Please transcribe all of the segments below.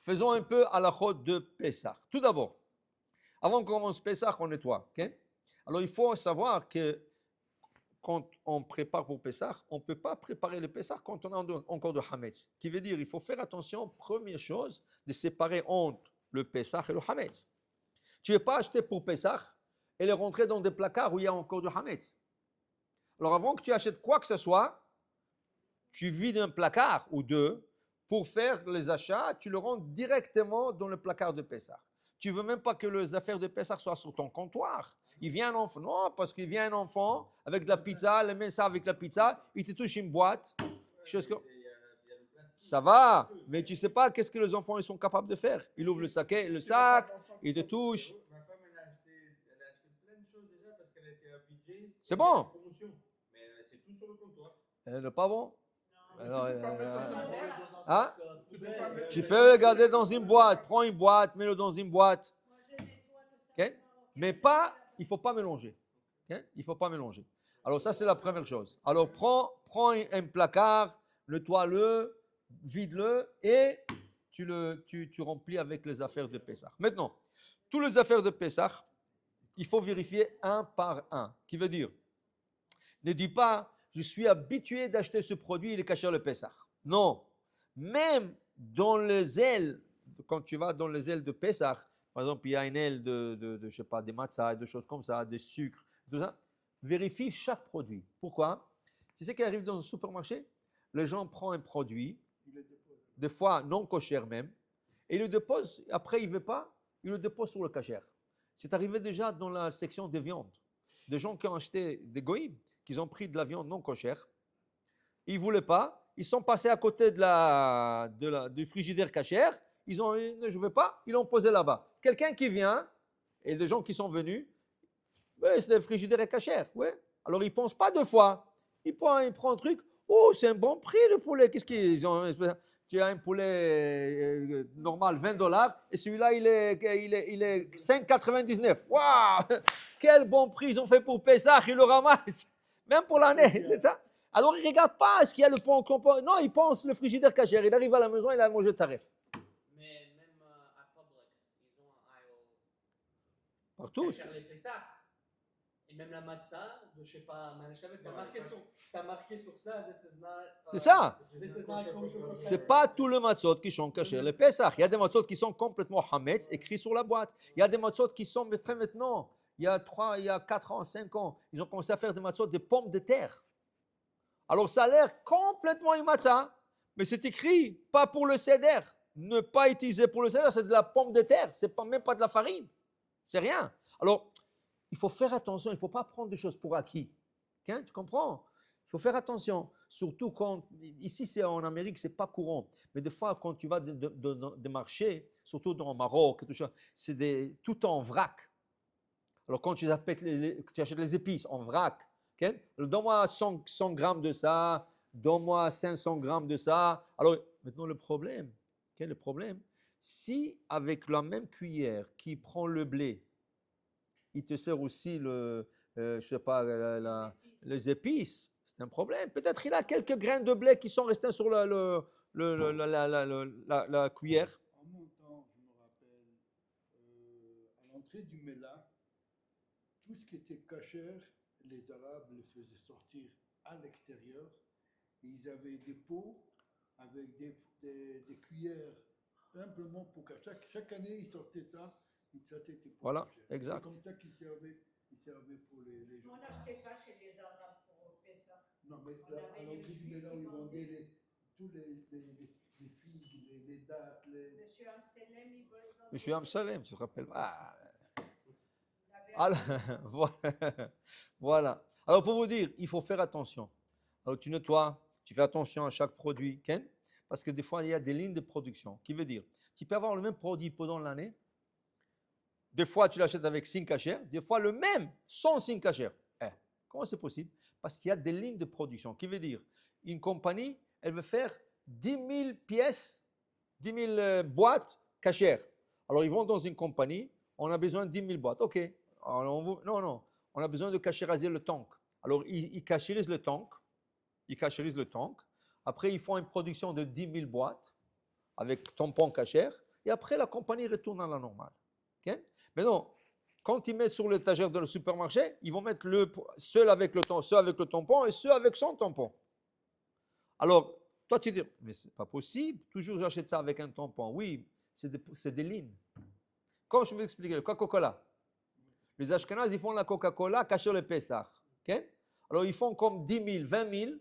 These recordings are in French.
Faisons un peu à la chôte de Pessah. Tout d'abord, avant qu'on commence Pessah, on nettoie. Okay? Alors, il faut savoir que quand on prépare pour Pessah, on ne peut pas préparer le Pessah quand on a encore de Hametz. Qui veut dire, il faut faire attention, première chose, de séparer entre le Pessah et le Hametz. Tu ne veux pas acheter pour Pessah et le rentrer dans des placards où il y a encore du Hametz. Alors, avant que tu achètes quoi que ce soit, tu vides un placard ou deux pour faire les achats, tu le rentres directement dans le placard de Pessah. Tu ne veux même pas que les affaires de Pessah soient sur ton comptoir. Il vient un enfant, non, parce qu'il vient un enfant avec de la pizza, il met ça avec la pizza, il te touche une boîte. Chose que... Ça va, mais tu ne sais pas qu'est-ce que les enfants ils sont capables de faire. Ils ouvrent le sac, ils te touchent. Ma femme, elle a acheté plein de choses déjà parce qu'elle était habillée. C'est bon. Mais c'est tout sur le comptoir. Elle n'est pas bon. Alors, Hein? tu peux le garder dans une boîte. Prends une boîte, mets-le dans une boîte. Okay? Mais pas, il ne faut pas mélanger. Okay? Il ne faut pas mélanger. Alors ça, c'est la première chose. Alors prends un placard, nettoie-le, vide-le et tu remplis avec les affaires de Pessah. Maintenant, toutes les affaires de Pessah, il faut vérifier un par un. Qui veut dire, ne dis pas, je suis habitué d'acheter ce produit, il est caché le Pessah. Non. Même dans les ailes, quand tu vas dans les ailes de Pessah, par exemple, il y a une aile de je sais pas, des matzahs, des choses comme ça, des sucres, tout ça. Vérifie chaque produit. Pourquoi? Tu sais qu'il arrive dans un supermarché, les gens prennent un produit, des fois non kosher même, et ils le déposent, après il ne veut pas, ils le déposent sur le kasher. C'est arrivé déjà dans la section des viandes. Des gens qui ont acheté des goïms, qui ont pris de la viande non kosher, ils ne voulaient pas, ils sont passés à côté du frigidaire kasher, ils ont dit, je ne veux pas, ils l'ont posé là-bas. Quelqu'un qui vient, et des gens qui sont venus, ouais, c'est le frigidaire est kasher, ouais. Alors ils ne pensent pas deux fois. Ils prend un truc, oh, c'est un bon prix le poulet. Qu'est-ce qu'ils ont? Tu as un poulet normal, $20, et celui-là, il est 5,99. Waouh! Quel bon prix ils ont fait pour Pessah, ils le ramassent. Même pour l'année, c'est ça? Alors, ils ne regardent pas ce qu'il y a le pont. Non, ils pensent le frigidaire kasher. Il arrive à la maison, il a mangé tarif. Mais même à Publix, ils ont un aisle Partout. kasher les Pessah. Et même la matzah, je sais pas, t'as marqué sur ça, this is not. C'est ça. This is not kosher. C'est pas tous les matzot qui sont cachés. Le Pessah, il y a des matzot qui sont complètement hametz, écrits sur la boîte. Il y a des matzot qui sont faits maintenant. Il y a 4 ans, 5 ans, ils ont commencé à faire des matzot de pommes de terre. Alors ça a l'air complètement une matzah, mais c'est écrit pas pour le seder. Ne pas utiliser pour le seder, c'est de la pomme de terre. C'est pas, même pas de la farine. C'est rien. Alors, il faut faire attention. Il ne faut pas prendre des choses pour acquis. Okay? Tu comprends? Il faut faire attention. Surtout quand, ici c'est en Amérique, ce n'est pas courant. Mais des fois, quand tu vas de marchés, surtout dans le Maroc, c'est tout en vrac. Alors quand tu achètes les épices en vrac, okay? Donne-moi 100 grammes de ça, donne-moi 500 grammes de ça. Alors maintenant le problème, quel est le problème? Si avec la même cuillère qui prend le blé, il te sert aussi je sais pas, les épices, c'est un problème. Peut-être qu'il a quelques grains de blé qui sont restés sur la cuillère. En montant, je me rappelle, à l'entrée du Mela, tout ce qui était kasher, les Arabes le faisaient sortir à l'extérieur. Et ils avaient des pots avec des cuillères, simplement pour que chaque année, ils sortaient ça. Voilà, exact. C'est comme ça qu'ils servaient pour les gens. On n'achetait pas chez les Arabes pour Pessah. Non, mais à l'entrée du Mela, ils vendaient tous les figues, les dattes. Monsieur Amselem, il veut. Monsieur Amselem, tu te rappelles? Ah. Alors, voilà. Alors, pour vous dire, il faut faire attention. Alors, tu nettoies, tu fais attention à chaque produit, Ken, parce que des fois, il y a des lignes de production. Qui veut dire, tu peux avoir le même produit pendant l'année. Des fois, tu l'achètes avec 5 cachers, des fois, le même sans 5 cachers. Comment c'est possible? Parce qu'il y a des lignes de production. Qui veut dire, une compagnie, elle veut faire 10 000 pièces, 10 000 boîtes cachères. Alors, ils vont dans une compagnie, on a besoin de 10 000 boîtes. OK. Alors, non, on a besoin de cachériser le tank. Alors, ils cachérisent le tank. Après, ils font une production de 10 000 boîtes avec tampon cachère. et après la compagnie retourne à la normale. Ok? Mais non, quand ils mettent sur l'étagère de le supermarché, ils vont mettre ceux avec le tampon et ceux avec son tampon. Alors, toi tu dis, mais c'est pas possible, toujours j'achète ça avec un tampon. Oui, c'est des lignes. Comme je vais expliquer, le Coca-Cola. Les Ashkenazes, ils font la Coca-Cola cacher le Pessah. Okay? Alors, ils font comme 10 000, 20 000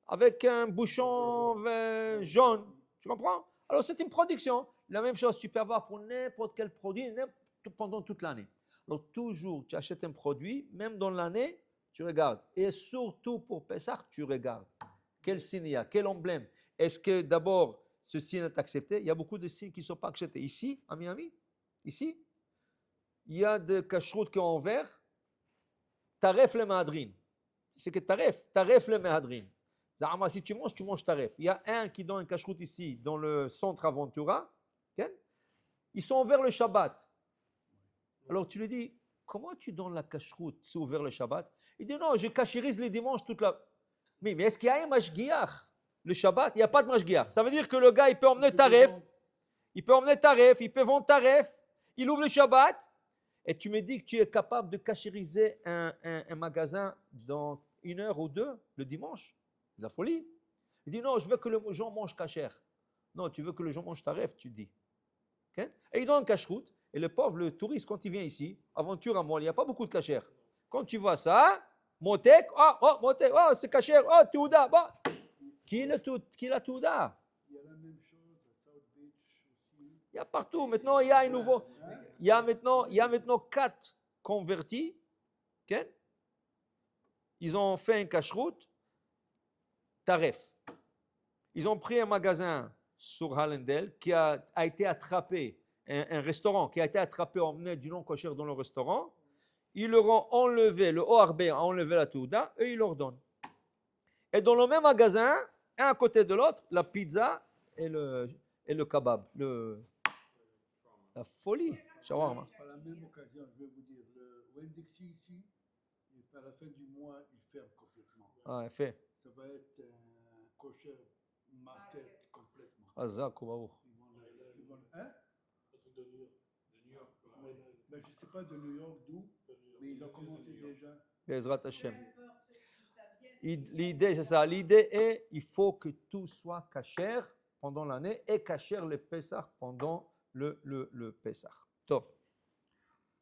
avec un bouchon jaune. Tu comprends? Alors, c'est une production. La même chose, tu peux avoir pour n'importe quel produit pendant toute l'année. Alors, toujours, tu achètes un produit, même dans l'année, tu regardes. Et surtout pour Pessah, tu regardes. Quel signe il y a? Quel emblème? Est-ce que d'abord, ce signe est accepté? Il y a beaucoup de signes qui ne sont pas acceptés. Ici, à Miami, ici, il y a des cacheroutes qui sont en vert. Taref le mahadrin. C'est que taref le mahadrin. Si tu manges taref. Il y a un qui donne un cacheroute ici, dans le centre Aventura. Okay? Ils sont envers le Shabbat. Alors tu lui dis, comment tu donnes la cacheroute si c'est ouvert le Shabbat? Il dit, non, je cachérise les dimanches toute la... Mais est-ce qu'il y a un mashgiach le Shabbat? Il n'y a pas de mashgiach. Ça veut dire que le gars, il peut emmener taref. Il peut emmener taref, il peut vendre taref. Il ouvre le Shabbat. Et tu me dis que tu es capable de cachériser un magasin dans 1 heure ou 2 le dimanche? C'est la folie. Il dit non, je veux que les gens mangent cachère. Non, tu veux que les gens mangent taref, tu dis. Okay? Et il donne un cacheroute. Et le pauvre, le touriste, quand il vient ici, aventure à moi, il n'y a pas beaucoup de cachère. Quand tu vois ça, Motek, Motek, c'est cachère, Touda, qui l'a Touda? Il y a la même chose à South Beach aussi. Il y a partout. Maintenant, il y a un nouveau. Il y a maintenant 4 convertis. Okay? Ils ont fait un cacheroute, taref. Ils ont pris un magasin sur Hallandale qui a été attrapé, un restaurant qui a été attrapé, emmené du non-kosher dans le restaurant. Ils leur ont enlevé, le ORB a enlevé la touda et ils leur donnent. Et dans le même magasin, un à côté de l'autre, la pizza et le kebab. La folie, shawarma. À la même occasion, je vais vous dire, le Wendixi ici, à la fin du mois, il ferme complètement. Ah, fait. Ça va être un kosher market complètement. Azak, ou Hein? De New York. Oui. Ben, je ne sais pas de New York d'où, mais ils ont commencé déjà. Bezrat Hashem. L'idée, c'est ça. L'idée est, il faut que tout soit kasher pendant l'année et kasher le Pessah pendant le Pessah. Top.